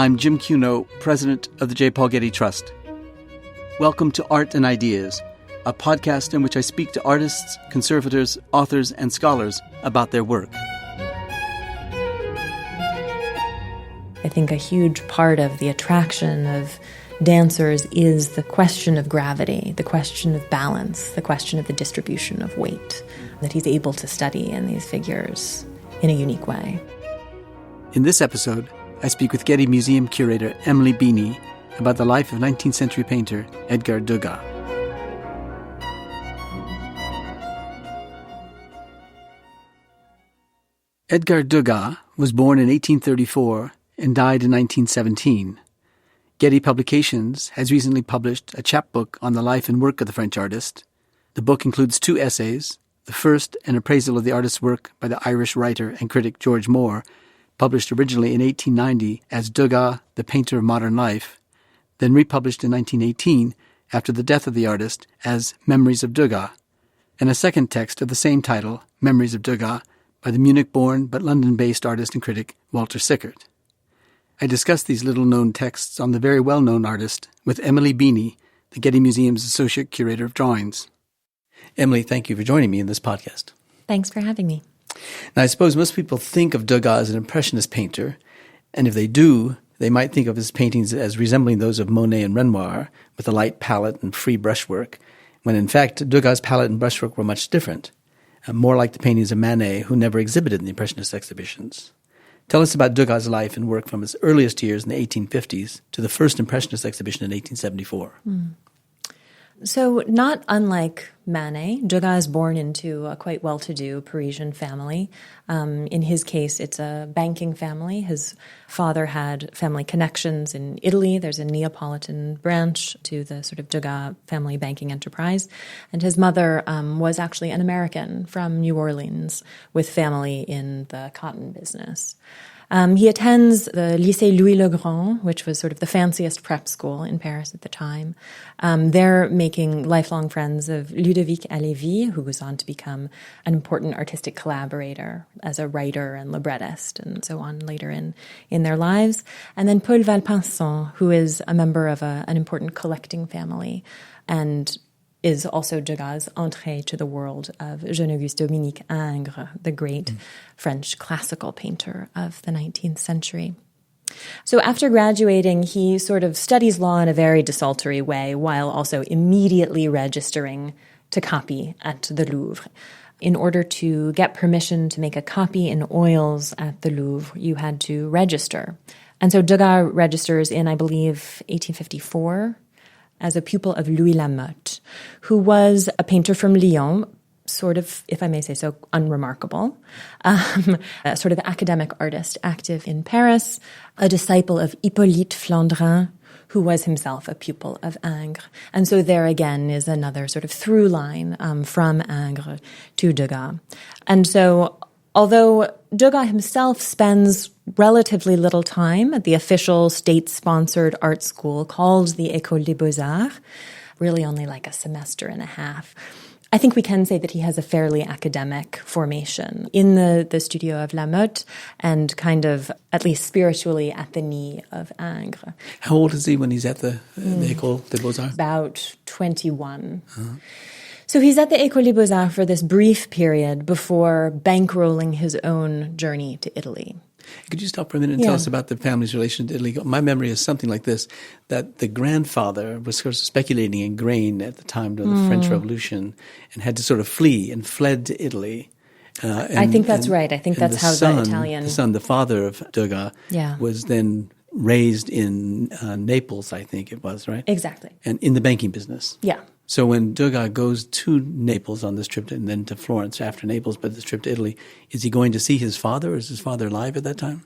I'm Jim Cuno, president of the J. Paul Getty Trust. Welcome to Art and Ideas, a podcast in which I speak to artists, conservators, authors, and scholars about their work. I think a huge part of the attraction of dancers is the question of gravity, the question of balance, the question of the distribution of weight that he's able to study in these figures in a unique way. In this episode, I speak with Getty Museum curator Emily Beeny about the life of 19th century painter Edgar Degas. Edgar Degas was born in 1834 and died in 1917. Getty Publications has recently published a chapbook on the life and work of the French artist. The book includes 2 essays, the first an appraisal of the artist's work by the Irish writer and critic George Moore, published originally in 1890 as Degas, the Painter of Modern Life, then republished in 1918 after the death of the artist as Memories of Degas, and a second text of the same title, Memories of Degas, by the Munich-born but London-based artist and critic Walter Sickert. I discussed these little-known texts on the very well-known artist with Emily Beeny, the Getty Museum's Associate Curator of Drawings. Emily, thank you for joining me in this podcast. Thanks for having me. Now, I suppose most people think of Degas as an Impressionist painter, and if they do, they might think of his paintings as resembling those of Monet and Renoir, with a light palette and free brushwork, when in fact Degas' palette and brushwork were much different, more like the paintings of Manet, who never exhibited in the Impressionist exhibitions. Tell us about Degas' life and work from his earliest years in the 1850s to the first Impressionist exhibition in 1874. So not unlike Manet, Degas is born into a quite well-to-do Parisian family. In his case, it's a banking family. His father had family connections in Italy. There's a Neapolitan branch to the sort of Degas family banking enterprise. And his mother was actually an American from New Orleans with family in the cotton business. He attends the Lycée Louis-le-Grand, which was sort of the fanciest prep school in Paris at the time. They're making lifelong friends of Ludovic Halévy, who goes on to become an important artistic collaborator as a writer and librettist and so on later in their lives. And then Paul Valpinçon, who is a member of an important collecting family and is also Degas' entrée to the world of Jean-Auguste Dominique Ingres, the great French classical painter of the 19th century. So after graduating, he sort of studies law in a very desultory way while also immediately registering to copy at the Louvre. In order to get permission to make a copy in oils at the Louvre, you had to register. And so Degas registers in, I believe, 1854, as a pupil of Louis Lamotte, who was a painter from Lyon, sort of, if I may say so, unremarkable, a sort of academic artist active in Paris, a disciple of Hippolyte Flandrin, who was himself a pupil of Ingres. And so there again is another sort of through line from Ingres to Degas. And so although Degas himself spends relatively little time at the official state-sponsored art school called the École des Beaux-Arts, really only like a semester and a half, I think we can say that he has a fairly academic formation in the studio of Lamotte and kind of, at least spiritually, at the knee of Ingres. How old is he when he's at the École des Beaux-Arts? About 21. Uh-huh. So he's at the École des Beaux-Arts for this brief period before bankrolling his own journey to Italy. Could you stop for a minute and tell us about the family's relation to Italy? My memory is something like this, that the grandfather was sort of speculating in grain at the time of the French Revolution and had to sort of flee and fled to Italy. I think that's right. I think that's how the Italian... The son, the father of Degas, was then raised in Naples, I think it was, right? Exactly. And in the banking business. Yeah. So when Degas goes to Naples on this trip and then to Florence after Naples, but this trip to Italy, is he going to see his father, or is his father alive at that time?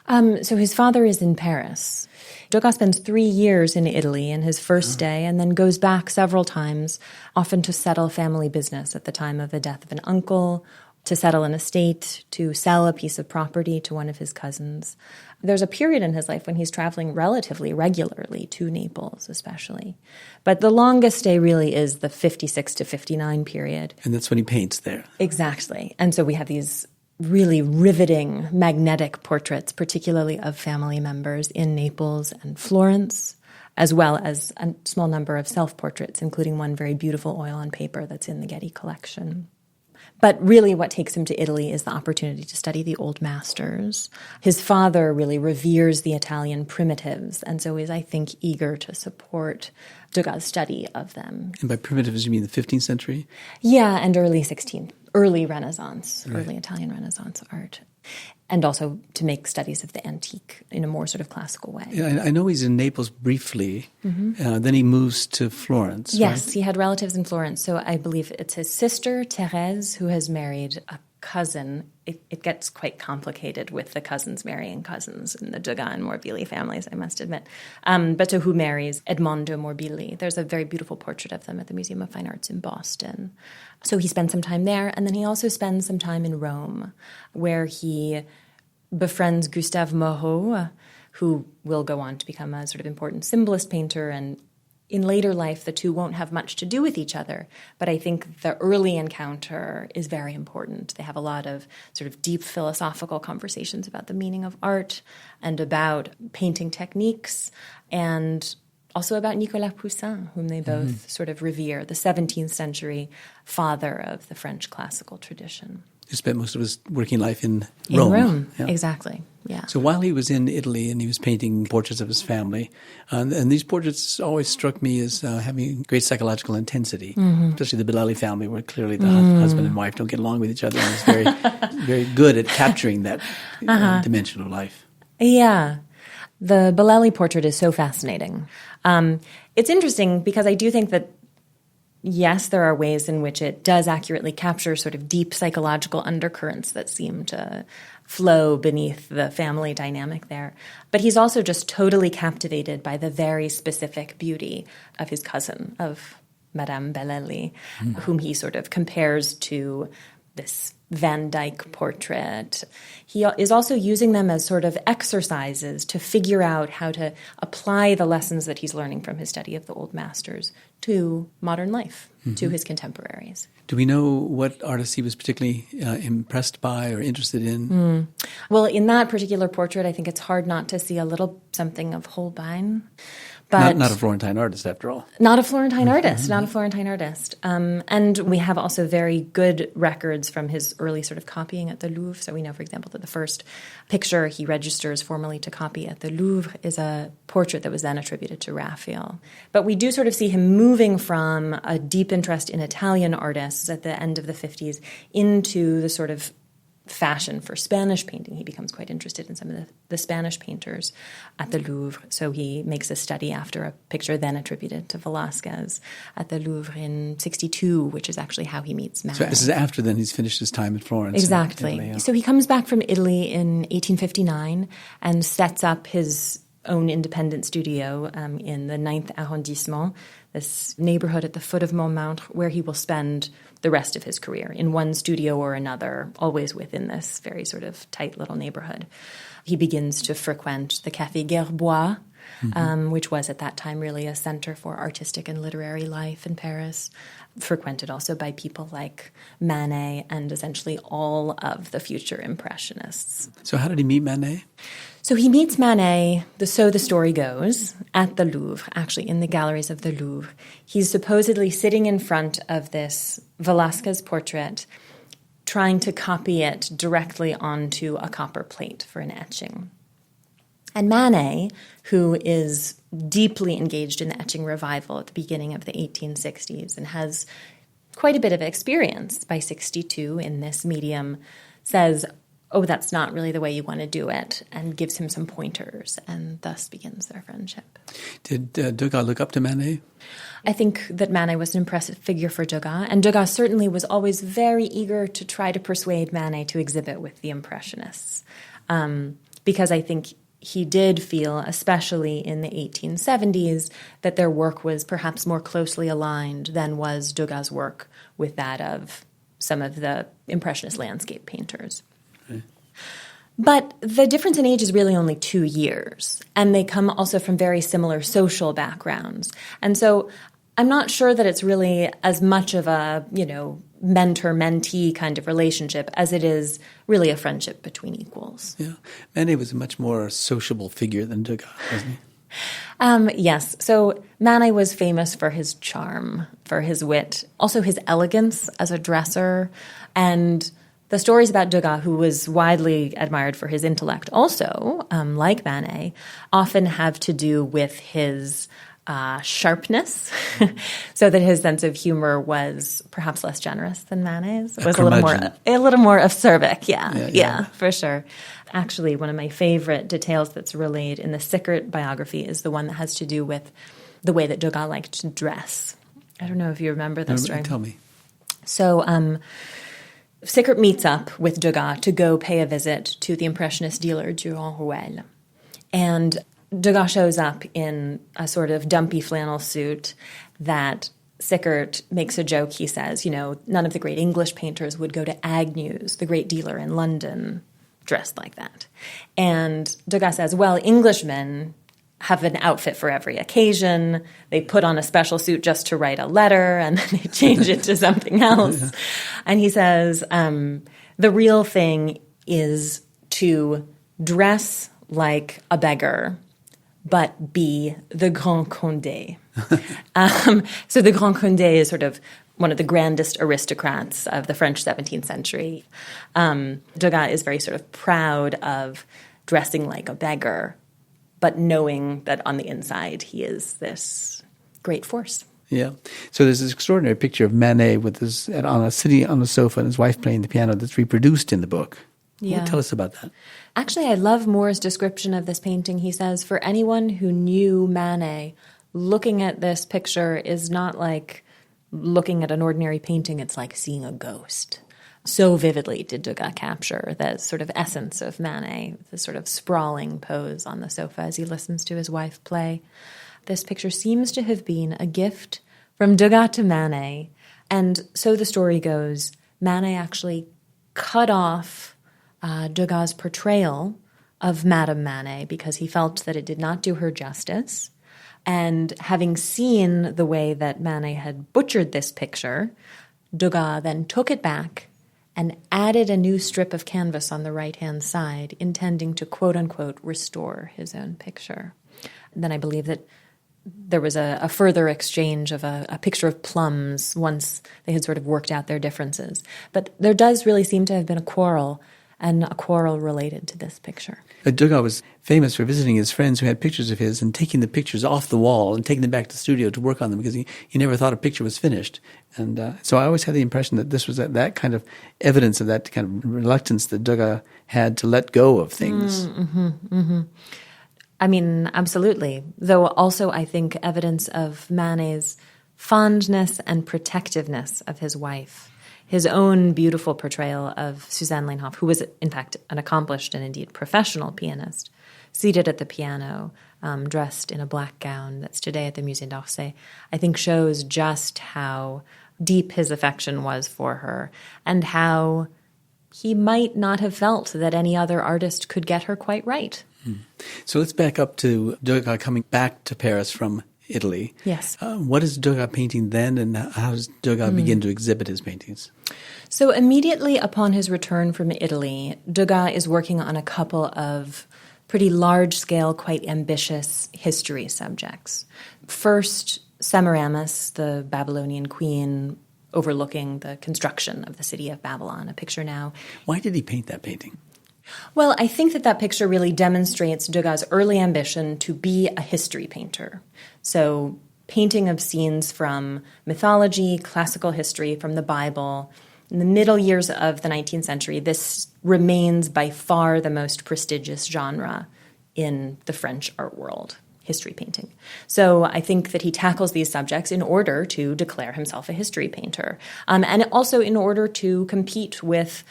So his father is in Paris. Degas spends 3 years in Italy in his first day and then goes back several times, often to settle family business at the time of the death of an uncle, to settle an estate, to sell a piece of property to one of his cousins. There's a period in his life when he's traveling relatively regularly to Naples, especially. But the longest stay really is the 56 to 59 period. And that's when he paints there. Exactly. And so we have these really riveting, magnetic portraits, particularly of family members in Naples and Florence, as well as a small number of self-portraits, including one very beautiful oil on paper that's in the Getty collection. But really what takes him to Italy is the opportunity to study the old masters. His father really reveres the Italian primitives, and so is, I think, eager to support Degas' study of them. And by primitives, you mean the 15th century? Yeah, and early 16th, early Renaissance, right. Early Italian Renaissance art. And also to make studies of the antique in a more sort of classical way. Yeah, I know he's in Naples briefly. Then he moves to Florence. Yes, right? he had relatives in Florence. So I believe it's his sister, Thérèse, who has married a cousin. It gets quite complicated with the cousins marrying cousins in the Degas and Morbilli families, I must admit. But to who marries Edmondo Morbilli. There's a very beautiful portrait of them at the Museum of Fine Arts in Boston. So he spends some time there, and then he also spends some time in Rome, where he befriends Gustave Moreau, who will go on to become a sort of important symbolist painter, and in later life, the two won't have much to do with each other. But I think the early encounter is very important. They have a lot of sort of deep philosophical conversations about the meaning of art and about painting techniques, and also about Nicolas Poussin, whom they both sort of revere, the 17th century father of the French classical tradition. He spent most of his working life in Rome. In Rome, yeah. Exactly, yeah. So while he was in Italy and he was painting portraits of his family, and these portraits always struck me as having great psychological intensity, especially the Bellelli family, where clearly the husband and wife don't get along with each other, and he's very, very good at capturing that dimension of life. Yeah. The Bellelli portrait is so fascinating. It's interesting because I do think that, yes, there are ways in which it does accurately capture sort of deep psychological undercurrents that seem to flow beneath the family dynamic there. But he's also just totally captivated by the very specific beauty of his cousin, of Madame Bellelli, whom he sort of compares to this Van Dyck portrait. He is also using them as sort of exercises to figure out how to apply the lessons that he's learning from his study of the old masters to modern life, to his contemporaries. Do we know what artists he was particularly impressed by or interested in? Well, in that particular portrait, I think it's hard not to see a little something of Holbein. But Not a Florentine artist, after all. Not a Florentine artist, not a Florentine artist. And we have also very good records from his early sort of copying at the Louvre. So we know, for example, that the first picture he registers formally to copy at the Louvre is a portrait that was then attributed to Raphael. But we do sort of see him moving from a deep interest in Italian artists at the end of the 50s into the sort of fashion for Spanish painting. He becomes quite interested in some of the Spanish painters at the Louvre. So he makes a study after a picture then attributed to Velázquez at the Louvre in 1962, which is actually how he meets Manet. So this is after then he's finished his time in Florence. Exactly. Italy, yeah. So he comes back from Italy in 1859 and sets up his own independent studio in the 9th arrondissement, this neighborhood at the foot of Montmartre, where he will spend the rest of his career in one studio or another, always within this very sort of tight little neighborhood. He begins to frequent the Café Gerbois, which was at that time really a center for artistic and literary life in Paris, frequented also by people like Manet and essentially all of the future Impressionists. So how did he meet Manet? So he meets Manet, so the story goes, at the Louvre, actually in the galleries of the Louvre. He's supposedly sitting in front of this Velázquez portrait, trying to copy it directly onto a copper plate for an etching. And Manet, who is deeply engaged in the etching revival at the beginning of the 1860s and has quite a bit of experience by 62 in this medium, says, oh, that's not really the way you want to do it, and gives him some pointers, and thus begins their friendship. Did Degas look up to Manet? I think that Manet was an impressive figure for Degas, and Degas certainly was always very eager to try to persuade Manet to exhibit with the Impressionists, because I think he did feel, especially in the 1870s, that their work was perhaps more closely aligned than was Degas' work with that of some of the Impressionist landscape painters. But the difference in age is really only 2 years, and they come also from very similar social backgrounds. And so I'm not sure that it's really as much of a, mentor-mentee kind of relationship as it is really a friendship between equals. Yeah. Manet was a much more sociable figure than Degas, wasn't he? Yes. So Manet was famous for his charm, for his wit, also his elegance as a dresser. And the stories about Degas, who was widely admired for his intellect also, like Manet, often have to do with his sharpness, so that his sense of humor was perhaps less generous than Manet's. It was a little more acerbic, yeah, for sure. Actually, one of my favorite details that's relayed in the Sickert biography is the one that has to do with the way that Degas liked to dress. I don't know if you remember this story. Tell me. So Sickert meets up with Degas to go pay a visit to the Impressionist dealer Durand-Ruel. And Degas shows up in a sort of dumpy flannel suit that Sickert makes a joke. He says, none of the great English painters would go to Agnew's, the great dealer in London, dressed like that. And Degas says, well, Englishmen have an outfit for every occasion. They put on a special suit just to write a letter, and then they change it to something else. Yeah. And he says, the real thing is to dress like a beggar, but be the Grand Condé. So the Grand Condé is sort of one of the grandest aristocrats of the French 17th century. Degas is very sort of proud of dressing like a beggar, but knowing that on the inside he is this great force. Yeah. So there's this extraordinary picture of Manet sitting on a sofa and his wife playing the piano that's reproduced in the book. Yeah. Tell us about that. Actually, I love Moore's description of this painting. He says, for anyone who knew Manet, looking at this picture is not like looking at an ordinary painting. It's like seeing a ghost. So vividly did Degas capture the sort of essence of Manet, the sort of sprawling pose on the sofa as he listens to his wife play. This picture seems to have been a gift from Degas to Manet. And so the story goes, Manet actually cut off Degas' portrayal of Madame Manet because he felt that it did not do her justice. And having seen the way that Manet had butchered this picture, Degas then took it back and added a new strip of canvas on the right-hand side, intending to quote-unquote restore his own picture. And then I believe that there was a further exchange of a picture of plums once they had sort of worked out their differences. But there does really seem to have been a quarrel, and a quarrel related to this picture. Degas was famous for visiting his friends who had pictures of his and taking the pictures off the wall and taking them back to the studio to work on them because he never thought a picture was finished. And so I always had the impression that this was that kind of evidence of that kind of reluctance that Degas had to let go of things. Mm-hmm, mm-hmm. I mean, absolutely. Though also I think evidence of Manet's fondness and protectiveness of his wife. His own beautiful portrayal of Suzanne Leinhoff, who was, in fact, an accomplished and indeed professional pianist, seated at the piano, dressed in a black gown that's today at the Musée d'Orsay, I think shows just how deep his affection was for her and how he might not have felt that any other artist could get her quite right. So let's back up to Degas coming back to Paris from Italy. Yes. What is Degas painting then, and how does Degas begin to exhibit his paintings? So immediately upon his return from Italy, Degas is working on a couple of pretty large-scale, quite ambitious history subjects. First, Semiramis, the Babylonian queen, overlooking the construction of the city of Babylon, a picture now. Why did he paint that painting? Well, I think that picture really demonstrates Degas' early ambition to be a history painter. So painting of scenes from mythology, classical history, from the Bible. In the middle years of the 19th century, this remains by far the most prestigious genre in the French art world, history painting. So I think that he tackles these subjects in order to declare himself a history painter, and also in order to compete with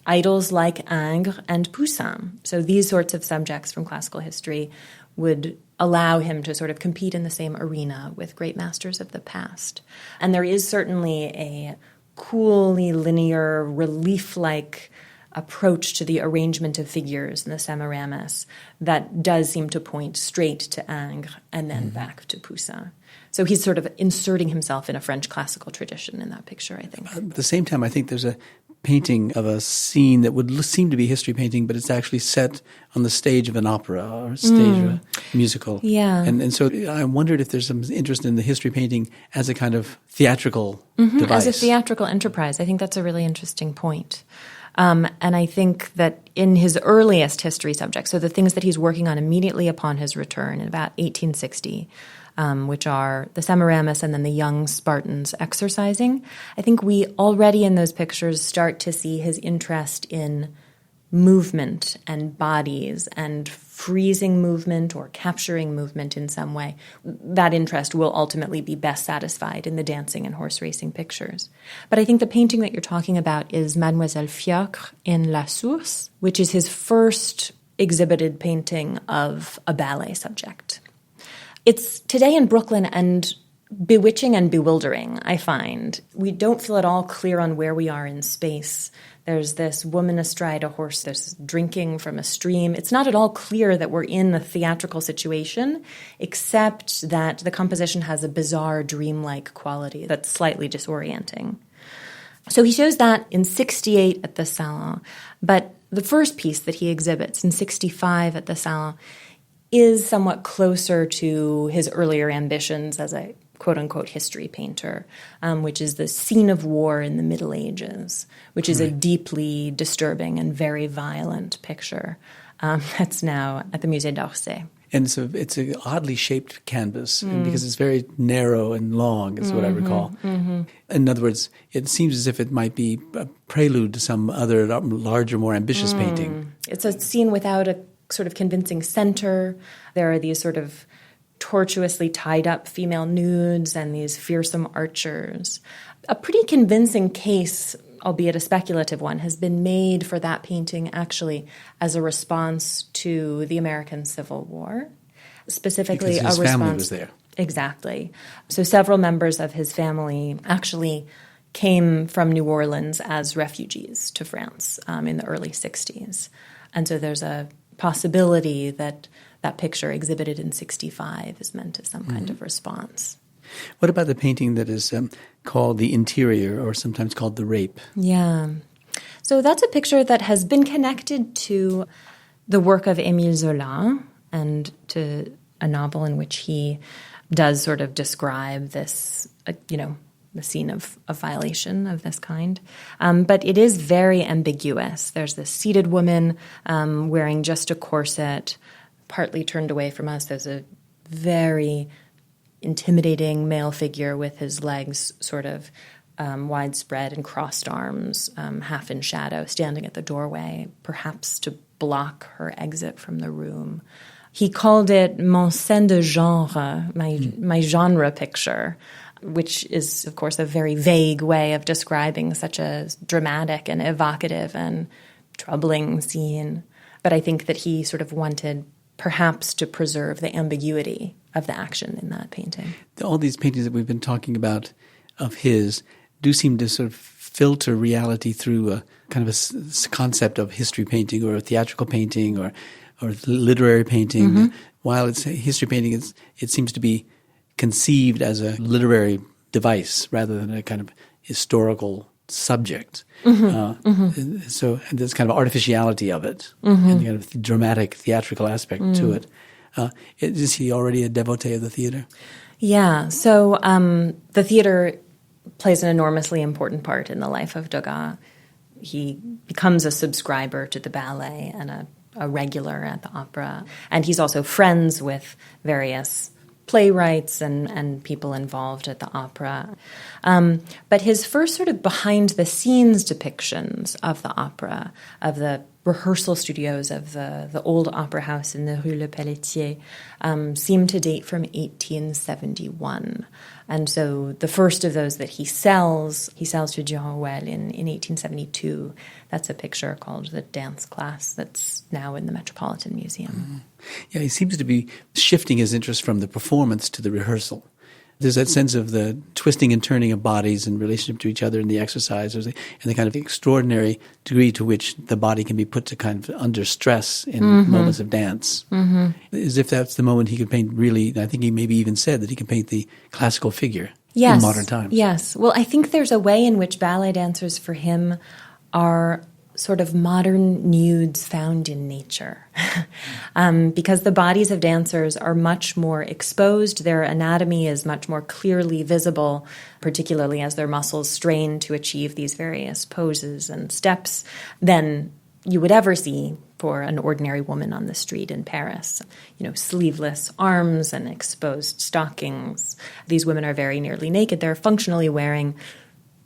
idols like Ingres and Poussin. So these sorts of subjects from classical history would allow him to sort of compete in the same arena with great masters of the past. And there is certainly a coolly linear, relief-like approach to the arrangement of figures in the Semiramis that does seem to point straight to Ingres and then back to Poussin. So he's sort of inserting himself in a French classical tradition in that picture, I think. At the same time, I think there's a painting of a scene that would seem to be history painting, but it's actually set on the stage of an opera or stage of a musical. Yeah. And so I wondered if there's some interest in the history painting as a kind of theatrical device. As a theatrical enterprise. I think that's a really interesting point. And I think that in his earliest history subjects, so the things that he's working on immediately upon his return in about 1860, which are the Semiramis and then the young Spartans exercising, I think we already in those pictures start to see his interest in movement and bodies and freezing movement or capturing movement in some way. That interest will ultimately be best satisfied in the dancing and horse racing pictures. But I think the painting that you're talking about is Mademoiselle Fiacre in La Source, which is his first exhibited painting of a ballet subject. It's today in Brooklyn and bewitching and bewildering, I find. We don't feel at all clear on where we are in space. There's this woman astride a horse. There's drinking from a stream. It's not at all clear that we're in a theatrical situation, except that the composition has a bizarre, dreamlike quality that's slightly disorienting. So he shows that in 1968 at the Salon. But the first piece that he exhibits in 1965 at the Salon is somewhat closer to his earlier ambitions as a quote-unquote history painter, which is the scene of war in the Middle Ages, which is a deeply disturbing and very violent picture that's now at the Musée d'Orsay. And so it's an oddly shaped canvas because it's very narrow and long, is what I recall. In other words, it seems as if it might be a prelude to some other larger, more ambitious painting. It's a scene without a sort of convincing center. There are these sort of tortuously tied up female nudes and these fearsome archers. A pretty convincing case, albeit a speculative one, has been made for that painting actually as a response to the American Civil War. Specifically, because his family was there. Exactly. So several members of his family actually came from New Orleans as refugees to France in the early 60s. And so there's a possibility that that picture exhibited in 1965 is meant as some kind of response. What about the painting that is called The Interior, or sometimes called The Rape? Yeah. So that's a picture that has been connected to the work of Émile Zola and to a novel in which he does sort of describe this, the scene of a violation of this kind. But it is very ambiguous. There's this seated woman wearing just a corset, partly turned away from us. There's a very intimidating male figure with his legs sort of widespread and crossed arms, half in shadow, standing at the doorway, perhaps to block her exit from the room. He called it mon scène de genre, my genre picture, which is, of course, a very vague way of describing such a dramatic and evocative and troubling scene. But I think that he sort of wanted perhaps to preserve the ambiguity of the action in that painting. All these paintings that we've been talking about of his do seem to sort of filter reality through a kind of a concept of history painting or theatrical painting or literary painting. While it's history painting, it seems to be conceived as a literary device rather than a kind of historical subject. So there's kind of artificiality of it and kind of dramatic theatrical aspect to it. Is he already a devotee of the theater? Yeah. So the theater plays an enormously important part in the life of Degas. He becomes a subscriber to the ballet and a regular at the opera. And he's also friends with various playwrights and people involved at the opera. But his first sort of behind-the-scenes depictions of the opera, of the rehearsal studios of the old opera house in the Rue Le Pelletier, seem to date from 1871. And so the first of those that he sells to Durand-Ruel in 1872. That's a picture called The Dance Class that's now in the Metropolitan Museum. Yeah, he seems to be shifting his interest from the performance to the rehearsal. There's that sense of the twisting and turning of bodies in relationship to each other in the exercises, and the kind of extraordinary degree to which the body can be put to kind of under stress in moments of dance. As if that's the moment he could paint really, I think he maybe even said that he can paint the classical figure in modern times. Yes. Well, I think there's a way in which ballet dancers for him are sort of modern nudes found in nature. Because the bodies of dancers are much more exposed, their anatomy is much more clearly visible, particularly as their muscles strain to achieve these various poses and steps, than you would ever see for an ordinary woman on the street in Paris. Sleeveless arms and exposed stockings. These women are very nearly naked. They're functionally wearing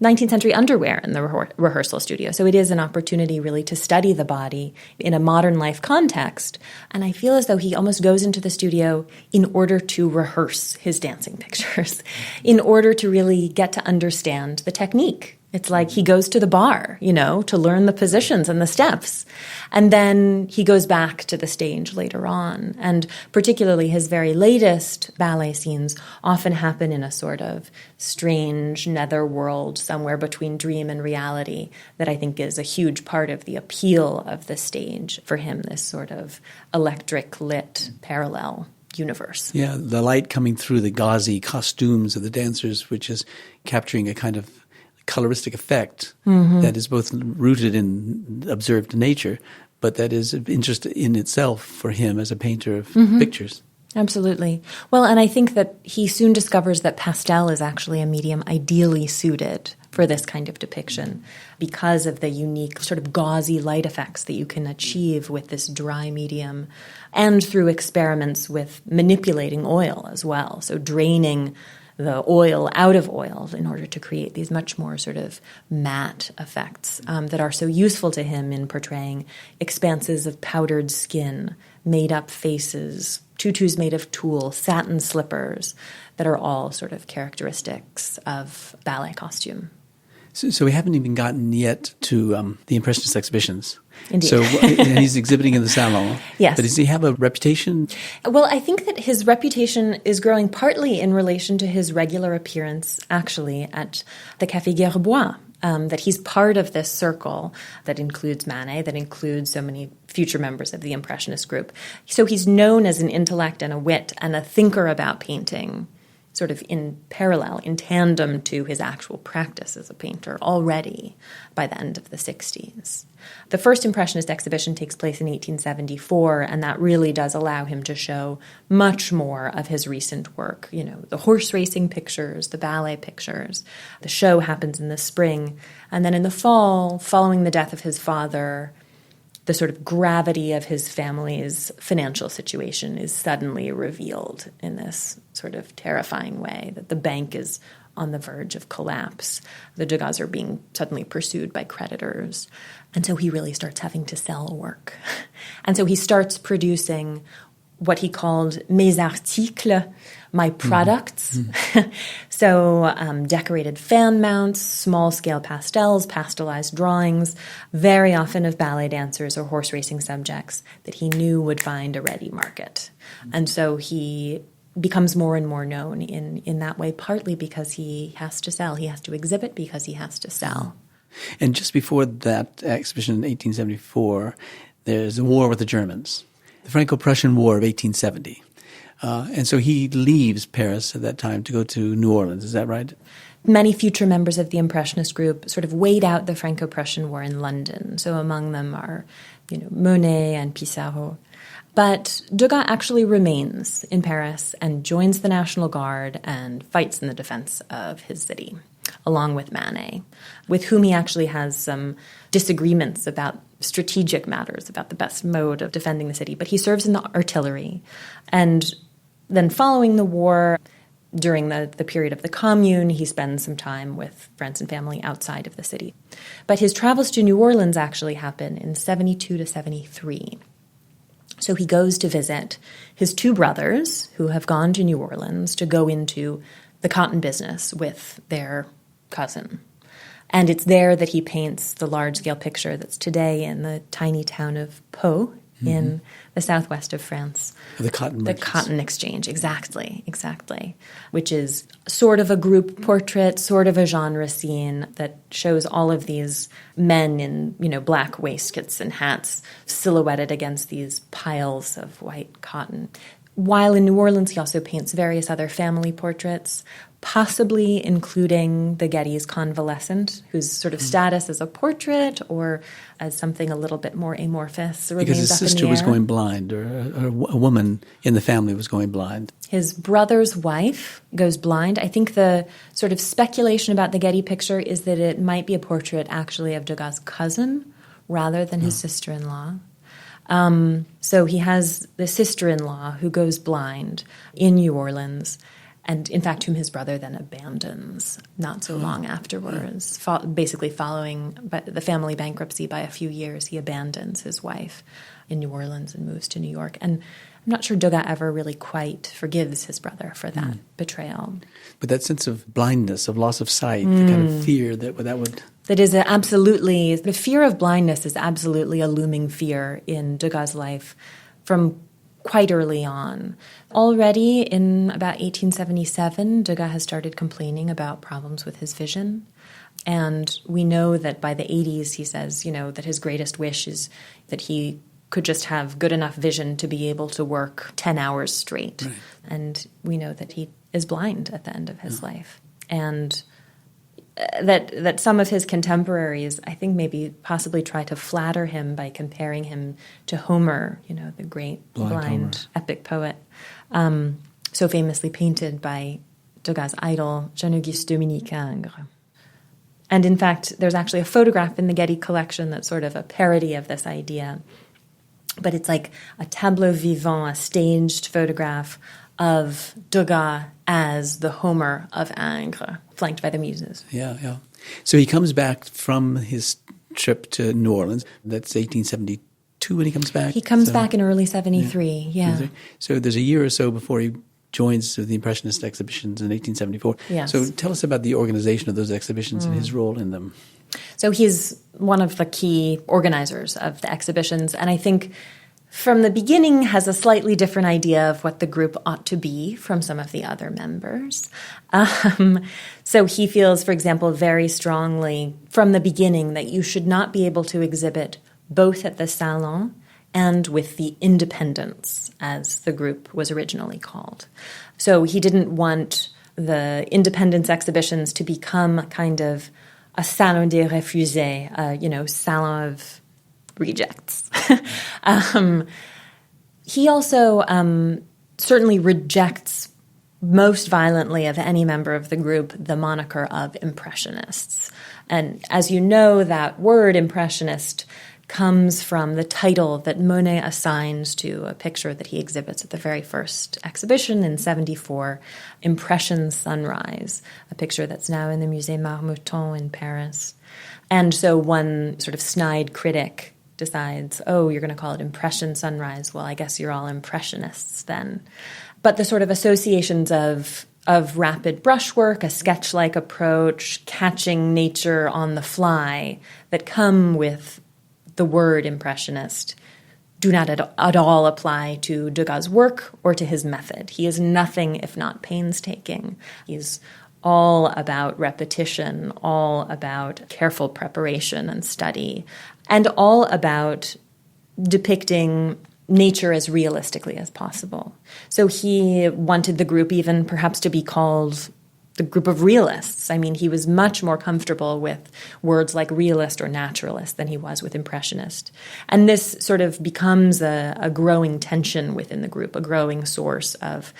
19th century underwear in the rehearsal studio. So it is an opportunity really to study the body in a modern life context. And I feel as though he almost goes into the studio in order to rehearse his dancing pictures, in order to really get to understand the technique. It's like he goes to the bar, to learn the positions and the steps. And then he goes back to the stage later on. And particularly his very latest ballet scenes often happen in a sort of strange nether world somewhere between dream and reality that I think is a huge part of the appeal of the stage for him, this sort of electric lit parallel universe. Yeah, the light coming through the gauzy costumes of the dancers, which is capturing a kind of coloristic effect that is both rooted in observed nature, but that is of interest in itself for him as a painter of pictures. Absolutely. Well, and I think that he soon discovers that pastel is actually a medium ideally suited for this kind of depiction because of the unique sort of gauzy light effects that you can achieve with this dry medium, and through experiments with manipulating oil as well, so draining the oil out of oil in order to create these much more sort of matte effects that are so useful to him in portraying expanses of powdered skin, made-up faces, tutus made of tulle, satin slippers that are all sort of characteristics of ballet costume. So we haven't even gotten yet to the Impressionist exhibitions. Indeed. So and he's exhibiting in the Salon. Yes. But does he have a reputation? Well, I think that his reputation is growing partly in relation to his regular appearance, actually, at the Café Gerbois. That he's part of this circle that includes Manet, that includes so many future members of the Impressionist group. So he's known as an intellect and a wit and a thinker about painting, sort of in parallel, in tandem to his actual practice as a painter already by the end of the 60s. The first Impressionist exhibition takes place in 1874, and that really does allow him to show much more of his recent work. The horse racing pictures, the ballet pictures. The show happens in the spring. And then in the fall, following the death of his father, the sort of gravity of his family's financial situation is suddenly revealed in this sort of terrifying way, that the bank is on the verge of collapse. The Degas are being suddenly pursued by creditors. And so he really starts having to sell work. And so he starts producing what he called mes articles, my products. So decorated fan mounts, small-scale pastels, pastelized drawings, very often of ballet dancers or horse racing subjects that he knew would find a ready market. And so he becomes more and more known in that way, partly because he has to sell. He has to exhibit because he has to sell. And just before that exhibition in 1874, there's a war with the Germans, the Franco-Prussian War of 1870. And so he leaves Paris at that time to go to New Orleans. Is that right? Many future members of the Impressionist group sort of wait out the Franco-Prussian War in London. So among them are, Monet and Pissarro. But Degas actually remains in Paris and joins the National Guard and fights in the defense of his city, along with Manet, with whom he actually has some disagreements about strategic matters, about the best mode of defending the city. But he serves in the artillery. And then following the war, during the period of the Commune, he spends some time with friends and family outside of the city. But his travels to New Orleans actually happen in 72 to 73. So he goes to visit his two brothers who have gone to New Orleans to go into the cotton business with their cousin. And it's there that he paints the large-scale picture that's today in the tiny town of Pau in the southwest of France. The cotton The merchants. cotton exchange, exactly. Which is sort of a group portrait, sort of a genre scene that shows all of these men in, black waistcoats and hats silhouetted against these piles of white cotton. While in New Orleans, he also paints various other family portraits, possibly including the Getty's convalescent, whose sort of status as a portrait or as something a little bit more amorphous remains Because his up in the sister was air. going blind, or a woman in the family was going blind. His brother's wife goes blind. I think the sort of speculation about the Getty picture is that it might be a portrait actually of Degas' cousin rather than his sister-in-law. So he has the sister-in-law who goes blind in New Orleans, and in fact whom his brother then abandons not so long afterwards. Basically following the family bankruptcy by a few years, he abandons his wife in New Orleans and moves to New York. And I'm not sure Degas ever really quite forgives his brother for that betrayal. But that sense of blindness, of loss of sight, the kind of fear that would... That is the fear of blindness is absolutely a looming fear in Degas' life from quite early on. Already in about 1877, Degas has started complaining about problems with his vision. And we know that by the 80s, he says, that his greatest wish is that he could just have good enough vision to be able to work 10 hours straight. Right. And we know that he is blind at the end of his life. And that some of his contemporaries, I think, maybe possibly try to flatter him by comparing him to Homer, the great blind epic poet, so famously painted by Degas' idol, Jean-Auguste Dominique Ingres. And in fact, there's actually a photograph in the Getty collection that's sort of a parody of this idea. But it's like a tableau vivant, a staged photograph of Degas as the Homer of Ingres, flanked by the muses. Yeah. So he comes back from his trip to New Orleans. That's 1872 when he comes back? He comes back in early 73, yeah. So there's a year or so before he joins the Impressionist exhibitions in 1874. Yes. So tell us about the organization of those exhibitions and his role in them. So he's one of the key organizers of the exhibitions, and I think from the beginning has a slightly different idea of what the group ought to be from some of the other members. So he feels, for example, very strongly from the beginning that you should not be able to exhibit both at the Salon and with the Independents, as the group was originally called. So he didn't want the Independents exhibitions to become kind of a Salon des Refusés, salon of rejects. He also certainly rejects most violently of any member of the group the moniker of Impressionists. And as you know, that word Impressionist comes from the title that Monet assigns to a picture that he exhibits at the very first exhibition in 74, Impression Sunrise, a picture that's now in the Musée Marmottan in Paris. And so one sort of snide critic decides, you're going to call it Impression Sunrise. Well, I guess you're all Impressionists then. But the sort of associations of rapid brushwork, a sketch-like approach, catching nature on the fly that come with the word Impressionist do not at all apply to Degas' work or to his method. He is nothing if not painstaking. He's all about repetition, all about careful preparation and study, and all about depicting nature as realistically as possible. So he wanted the group even perhaps to be called the group of realists. I mean, he was much more comfortable with words like realist or naturalist than he was with impressionist. And this sort of becomes a growing tension within the group, a growing source of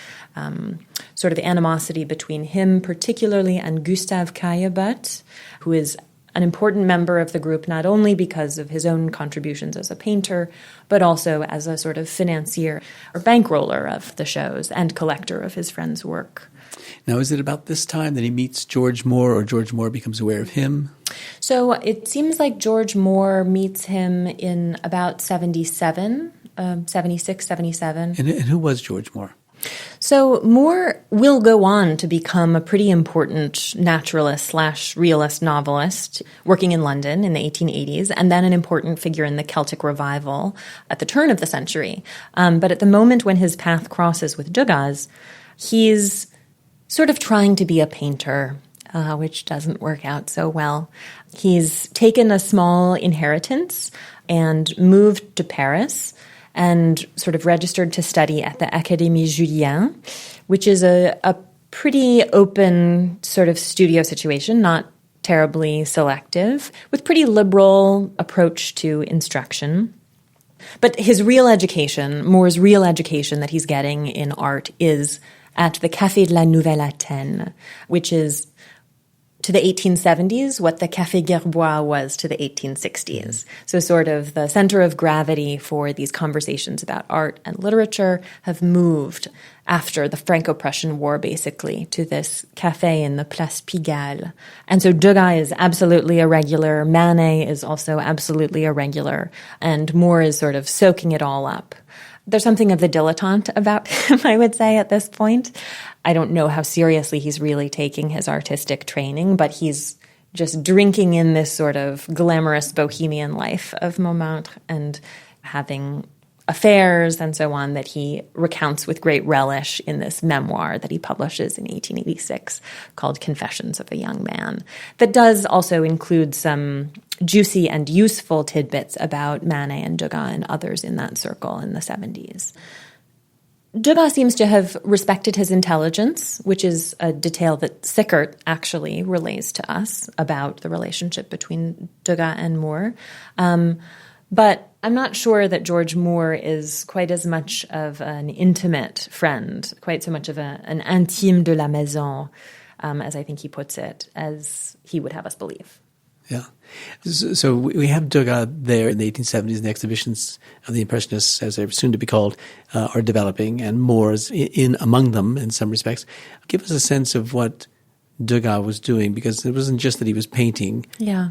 sort of animosity between him particularly and Gustave Caillebotte, who is an important member of the group, not only because of his own contributions as a painter, but also as a sort of financier or bankroller of the shows and collector of his friends' work. Now, is it about this time that he meets George Moore, or George Moore becomes aware of him? So it seems like George Moore meets him in about 76, 77. And who was George Moore? So Moore will go on to become a pretty important naturalist/realist novelist working in London in the 1880s, and then an important figure in the Celtic revival at the turn of the century. But at the moment when his path crosses with Degas, he's sort of trying to be a painter, which doesn't work out so well. He's taken a small inheritance and moved to Paris and sort of registered to study at the Académie Julian, which is a pretty open sort of studio situation, not terribly selective, with pretty liberal approach to instruction. But his real education, Moore's real education that he's getting in art is at the Café de la Nouvelle Athènes, which is to the 1870s what the Café Gerbois was to the 1860s. So sort of the center of gravity for these conversations about art and literature have moved after the Franco-Prussian War, basically, to this café in the Place Pigalle. And so Degas is absolutely a regular, Manet is also absolutely a regular, and Moore is sort of soaking it all up. There's something of the dilettante about him, I would say, at this point. I don't know how seriously he's really taking his artistic training, but he's just drinking in this sort of glamorous bohemian life of Montmartre and having affairs and so on that he recounts with great relish in this memoir that he publishes in 1886 called Confessions of a Young Man, that does also include some juicy and useful tidbits about Manet and Degas and others in that circle in the 70s. Degas seems to have respected his intelligence, which is a detail that Sickert actually relays to us about the relationship between Degas and Moore. But I'm not sure that George Moore is quite as much of an intimate friend, quite so much of an intime de la maison, as I think he puts it, as he would have us believe. Yeah. So we have Degas there in the 1870s, and the exhibitions of the Impressionists, as they're soon to be called, are developing, and Moore's in among them in some respects. Give us a sense of what Degas was doing, because it wasn't just that he was painting. Yeah.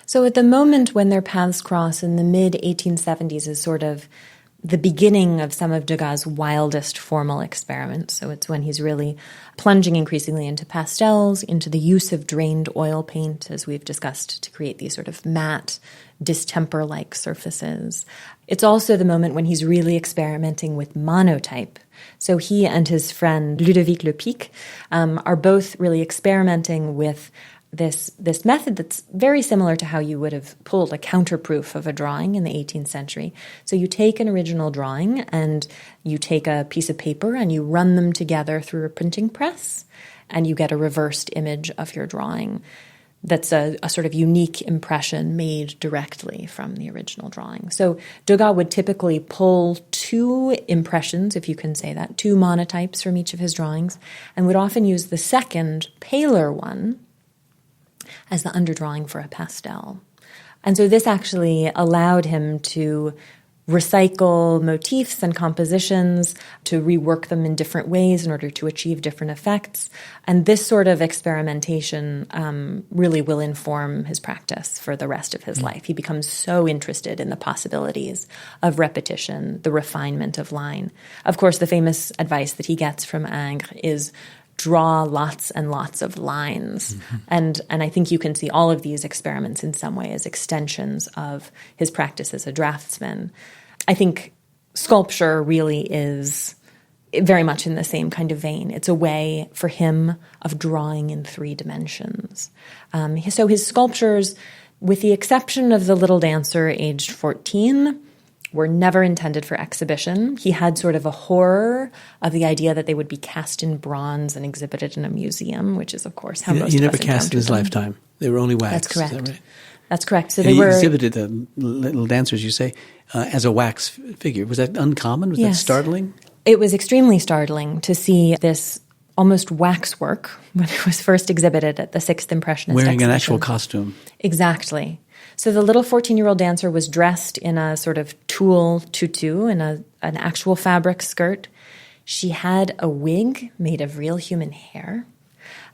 So at the moment when their paths cross in the mid-1870s is sort of the beginning of some of Degas' wildest formal experiments. So it's when he's really plunging increasingly into pastels, into the use of drained oil paint, as we've discussed, to create these sort of matte, distemper-like surfaces. It's also the moment when he's really experimenting with monotype. So he and his friend Ludovic Lepic are both really experimenting with this method that's very similar to how you would have pulled a counterproof of a drawing in the 18th century. So you take an original drawing and you take a piece of paper and you run them together through a printing press and you get a reversed image of your drawing. That's a sort of unique impression made directly from the original drawing. So Degas would typically pull two impressions, if you can say that, two monotypes from each of his drawings, and would often use the second, paler one as the underdrawing for a pastel. And so this actually allowed him to recycle motifs and compositions, to rework them in different ways in order to achieve different effects. And this sort of experimentation really will inform his practice for the rest of his life. He becomes so interested in the possibilities of repetition, the refinement of line. Of course, the famous advice that he gets from Ingres is draw lots and lots of lines. Mm-hmm. And I think you can see all of these experiments in some way as extensions of his practice as a draftsman. I think sculpture really is very much in the same kind of vein. It's a way for him of drawing in three dimensions. So his sculptures, with the exception of the little dancer aged 14, were never intended for exhibition. He had sort of a horror of the idea that they would be cast in bronze and exhibited in a museum, which is, of course, how most of us He never cast in his lifetime. They were only wax. That's correct. Is that right? That's correct. So and they were exhibited the little dancers, you say, as a wax figure. Was that uncommon? Was that startling? It was extremely startling to see this almost waxwork when it was first exhibited at the 6th Impressionist Wearing exhibition. an actual costume. Exactly. So the little 14-year-old dancer was dressed in a sort of tulle tutu, in an actual fabric skirt. She had a wig made of real human hair,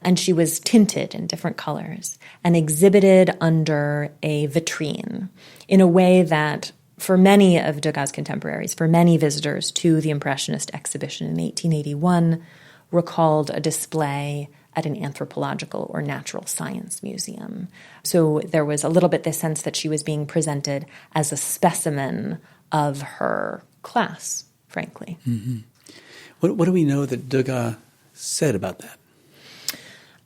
and she was tinted in different colors and exhibited under a vitrine in a way that for many of Degas' contemporaries, for many visitors to the Impressionist exhibition in 1881, recalled a display at an anthropological or natural science museum. So there was a little bit this sense that she was being presented as a specimen of her class, frankly. Mm-hmm. What do we know that Degas said about that?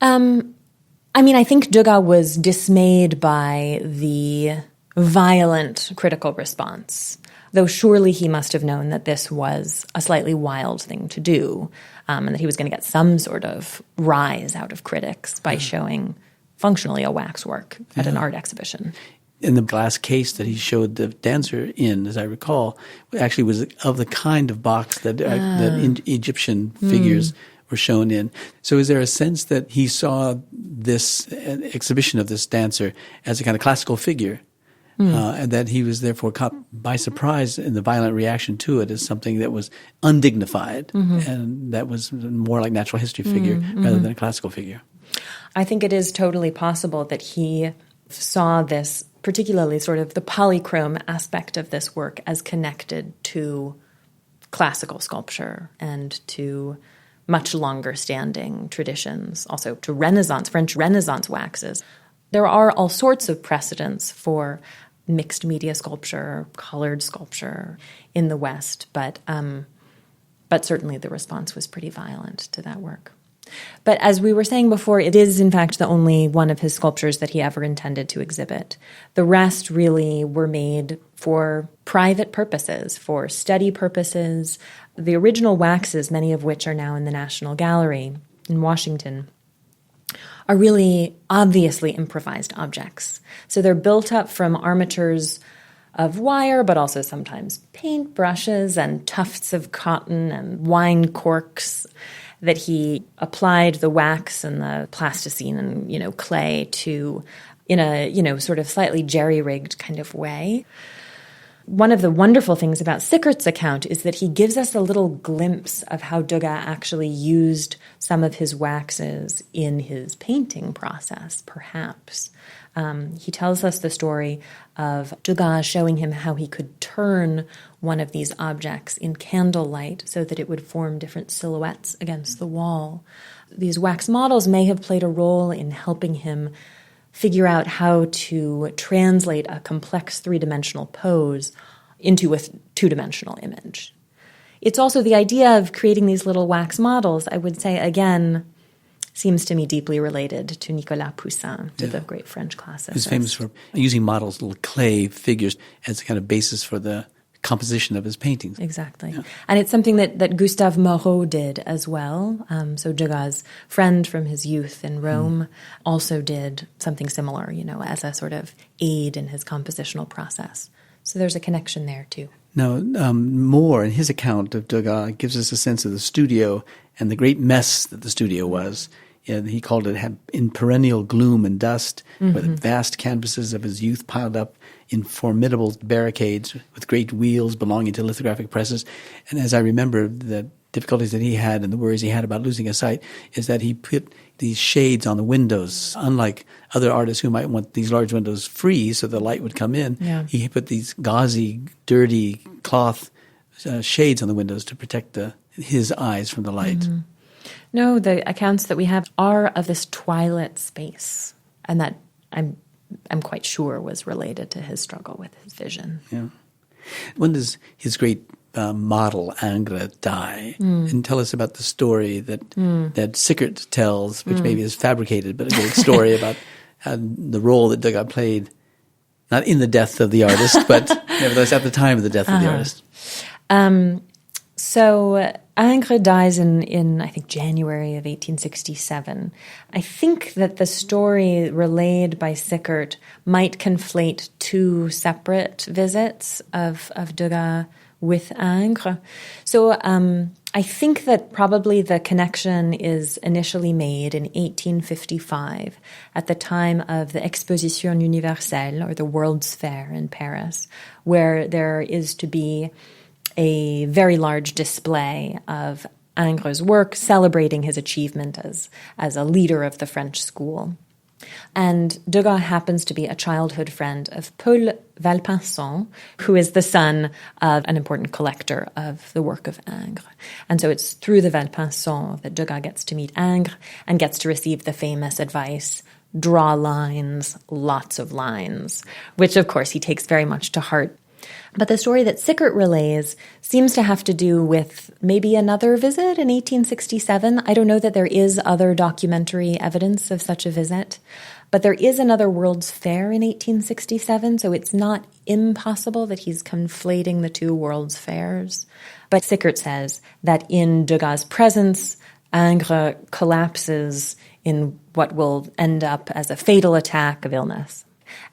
I think Degas was dismayed by the violent critical response, though surely he must have known that this was a slightly wild thing to do, and that he was going to get some sort of rise out of critics by showing functionally a waxwork at an art exhibition. In the glass case that he showed the dancer in, as I recall, actually was of the kind of box that Egyptian figures were shown in. So is there a sense that he saw this exhibition of this dancer as a kind of classical figure, and that he was therefore caught by surprise in the violent reaction to it as something that was undignified and that was more like natural history figure rather than a classical figure? I think it is totally possible that he saw this, particularly sort of the polychrome aspect of this work, as connected to classical sculpture and to much longer standing traditions, also to Renaissance, French Renaissance waxes. There are all sorts of precedents for mixed media sculpture, colored sculpture in the West, but certainly the response was pretty violent to that work. But as we were saying before, it is in fact the only one of his sculptures that he ever intended to exhibit. The rest really were made for private purposes, for study purposes. The original waxes, many of which are now in the National Gallery in Washington, are really obviously improvised objects. So they're built up from armatures of wire, but also sometimes paint brushes and tufts of cotton and wine corks that he applied the wax and the plasticine and, clay to in a, sort of slightly jerry-rigged kind of way. One of the wonderful things about Sickert's account is that he gives us a little glimpse of how Degas actually used some of his waxes in his painting process, perhaps. He tells us the story of Degas showing him how he could turn one of these objects in candlelight so that it would form different silhouettes against the wall. These wax models may have played a role in helping him figure out how to translate a complex three-dimensional pose into a two-dimensional image. It's also the idea of creating these little wax models, I would say, again, seems to me deeply related to Nicolas Poussin, to the great French classicist. He's famous for using models, little clay figures, as a kind of basis for the composition of his paintings. Exactly. Yeah. And it's something that Gustave Moreau did as well. So Degas' friend from his youth in Rome also did something similar, as a sort of aid in his compositional process. So there's a connection there too. Now, Moore, in his account of Degas, gives us a sense of the studio and the great mess that the studio was. He called it in perennial gloom and dust, with vast canvases of his youth piled up in formidable barricades with great wheels belonging to lithographic presses. And as I remember, the difficulties that he had and the worries he had about losing a sight is that he put these shades on the windows. Unlike other artists who might want these large windows free so the light would come in, he put these gauzy, dirty cloth shades on the windows to protect his eyes from the light. No, the accounts that we have are of this twilit space, and that I'm quite sure was related to his struggle with his vision. Yeah. When does his great model Ingres die? And tell us about the story that Sickert tells, which maybe is fabricated, but a great story about the role that Degas played, not in the death of the artist, but nevertheless at the time of the death of the artist. So Ingres dies in I think, January of 1867. I think that the story relayed by Sickert might conflate two separate visits of Degas with Ingres. So I think that probably the connection is initially made in 1855 at the time of the Exposition Universelle, or the World's Fair in Paris, where there is to be a very large display of Ingres' work celebrating his achievement as a leader of the French school. And Degas happens to be a childhood friend of Paul Valpinçon, who is the son of an important collector of the work of Ingres. And so it's through the Valpinçon that Degas gets to meet Ingres and gets to receive the famous advice, draw lines, lots of lines, which of course he takes very much to heart. But the story that Sickert relays seems to have to do with maybe another visit in 1867. I don't know that there is other documentary evidence of such a visit, but there is another World's Fair in 1867, so it's not impossible that he's conflating the two World's Fairs. But Sickert says that in Degas' presence, Ingres collapses in what will end up as a fatal attack of illness.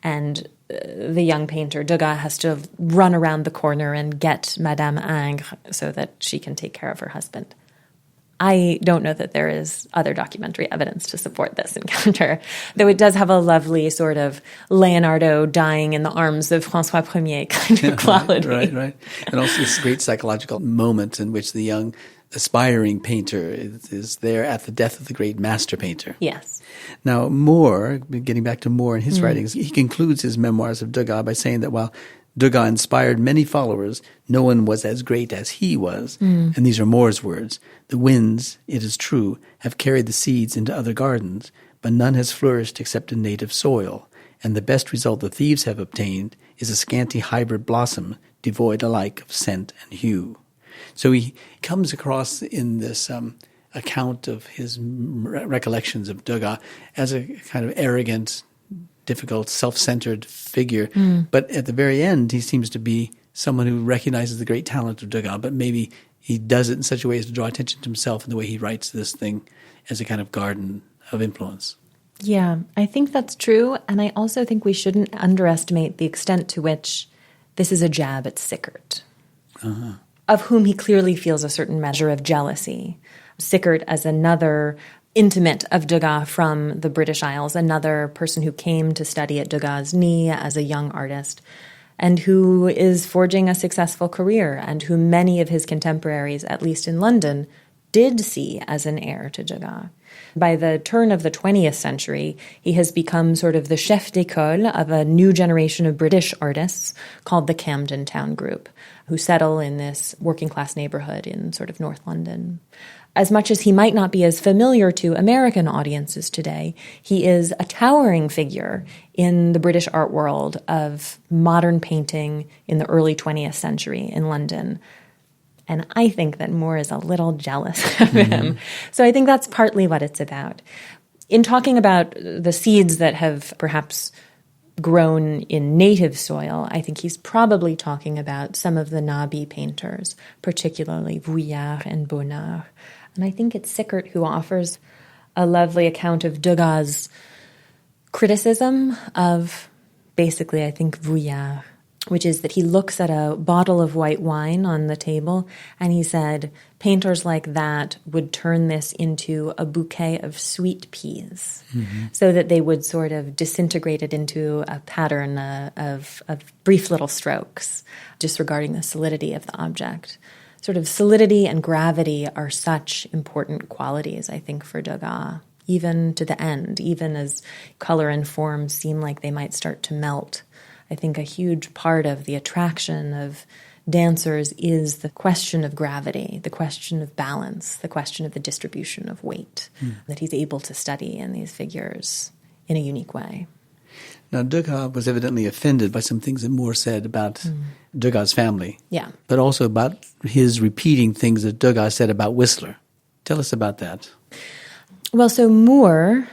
And the young painter, Degas, has to run around the corner and get Madame Ingres so that she can take care of her husband. I don't know that there is other documentary evidence to support this encounter, though it does have a lovely sort of Leonardo dying in the arms of François Ier kind of quality. Right. And also this great psychological moment in which the young aspiring painter is there at the death of the great master painter. Yes. Now, Moore, getting back to Moore and his writings, he concludes his memoirs of Degas by saying that while Degas inspired many followers, no one was as great as he was. And these are Moore's words. The winds, it is true, have carried the seeds into other gardens, but none has flourished except in native soil. And the best result the thieves have obtained is a scanty hybrid blossom, devoid alike of scent and hue. So he comes across in this account of his recollections of Degas as a kind of arrogant, difficult, self-centered figure. But at the very end, he seems to be someone who recognizes the great talent of Degas, but maybe he does it in such a way as to draw attention to himself in the way he writes this thing as a kind of garden of influence. Yeah, I think that's true. And I also think we shouldn't underestimate the extent to which this is a jab at Sickert, of whom he clearly feels a certain measure of jealousy. Sickert as another intimate of Degas from the British Isles, another person who came to study at Degas' knee as a young artist, and who is forging a successful career, and who many of his contemporaries, at least in London, did see as an heir to Degas. By the turn of the 20th century, he has become sort of the chef d'école of a new generation of British artists called the Camden Town Group, who settle in this working-class neighborhood in sort of North London. As much as he might not be as familiar to American audiences today, he is a towering figure in the British art world of modern painting in the early 20th century in London. And I think that Moore is a little jealous of him. So I think that's partly what it's about. In talking about the seeds that have perhaps grown in native soil, I think he's probably talking about some of the Nabi painters, particularly Vuillard and Bonnard. And I think it's Sickert who offers a lovely account of Degas' criticism of basically, I think, Vuillard, which is that he looks at a bottle of white wine on the table and he said, painters like that would turn this into a bouquet of sweet peas, so that they would sort of disintegrate it into a pattern of brief little strokes, disregarding the solidity of the object. Sort of solidity and gravity are such important qualities, I think, for Degas, even to the end, even as color and form seem like they might start to melt. I think a huge part of the attraction of dancers is the question of gravity, the question of balance, the question of the distribution of weight that he's able to study in these figures in a unique way. Now, Degas was evidently offended by some things that Moore said about Degas' family. Yeah. But also about his repeating things that Degas said about Whistler. Tell us about that. Well, so Moore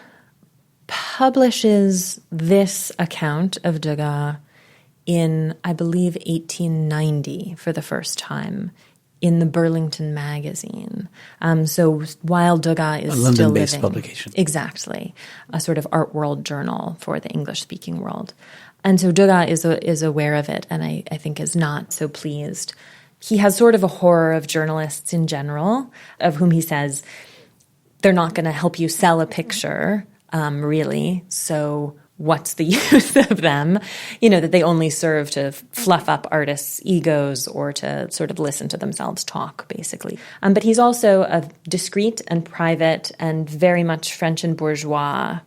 publishes this account of Degas in, I believe, 1890 for the first time in the Burlington magazine. So while Degas is still living. A London-based publication. Exactly. A sort of art world journal for the English-speaking world. And so Degas is aware of it and I think is not so pleased. He has sort of a horror of journalists in general, of whom he says, they're not going to help you sell a picture, really, so what's the use of them? You know, that they only serve to fluff up artists' egos or to sort of listen to themselves talk, basically. But he's also a discreet and private and very much French and bourgeois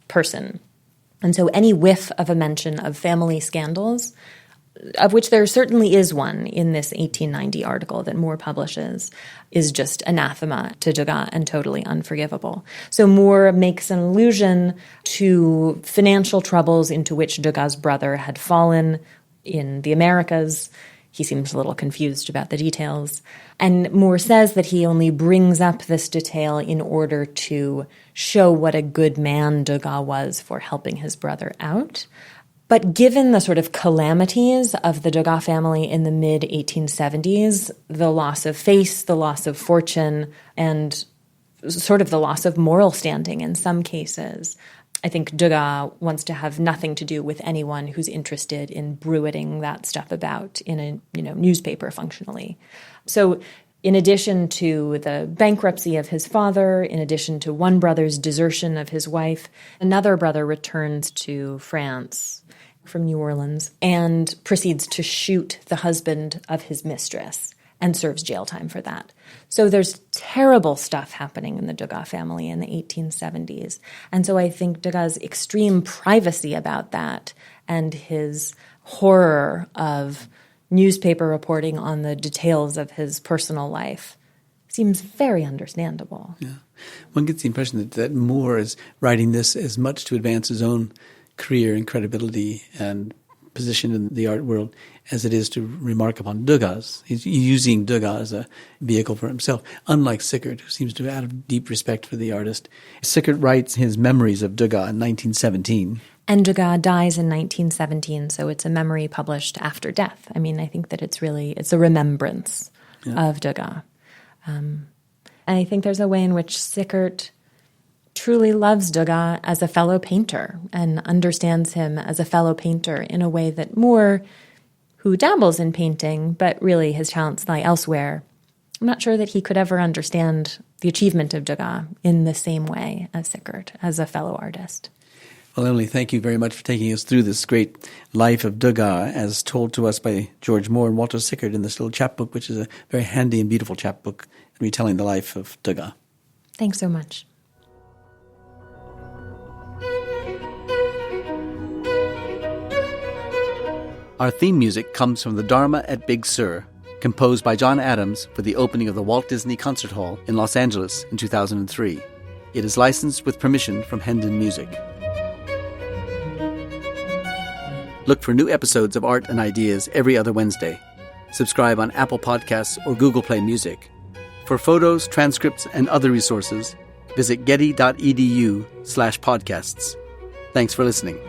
person. And so any whiff of a mention of family scandals, of which there certainly is one in this 1890 article that Moore publishes, is just anathema to Degas and totally unforgivable. So Moore makes an allusion to financial troubles into which Degas' brother had fallen in the Americas. He seems a little confused about the details. And Moore says that he only brings up this detail in order to show what a good man Degas was for helping his brother out. But given the sort of calamities of the Degas family in the mid-1870s, the loss of face, the loss of fortune, and sort of the loss of moral standing in some cases, I think Degas wants to have nothing to do with anyone who's interested in bruiting that stuff about in a newspaper functionally. So in addition to the bankruptcy of his father, in addition to one brother's desertion of his wife, another brother returns to France from New Orleans and proceeds to shoot the husband of his mistress and serves jail time for that. So there's terrible stuff happening in the Degas family in the 1870s. And so I think Degas' extreme privacy about that and his horror of newspaper reporting on the details of his personal life seems very understandable. Yeah. One gets the impression that Moore is writing this as much to advance his own career and credibility and position in the art world as it is to remark upon Degas. He's using Degas as a vehicle for himself, unlike Sickert, who seems to have a deep respect for the artist. Sickert writes his memories of Degas in 1917. And Degas dies in 1917, so it's a memory published after death. I mean, I think that it's a remembrance of Degas. And I think there's a way in which Sickert truly loves Degas as a fellow painter and understands him as a fellow painter in a way that Moore, who dabbles in painting, but really his talents lie elsewhere, I'm not sure that he could ever understand the achievement of Degas in the same way as Sickert, as a fellow artist. Well, Emily, thank you very much for taking us through this great life of Degas as told to us by George Moore and Walter Sickert in this little chapbook, which is a very handy and beautiful chapbook retelling the life of Degas. Thanks so much. Our theme music comes from the Dharma at Big Sur, composed by John Adams for the opening of the Walt Disney Concert Hall in Los Angeles in 2003. It is licensed with permission from Hendon Music. Look for new episodes of Art and Ideas every other Wednesday. Subscribe on Apple Podcasts or Google Play Music. For photos, transcripts, and other resources, visit getty.edu/podcasts. Thanks for listening.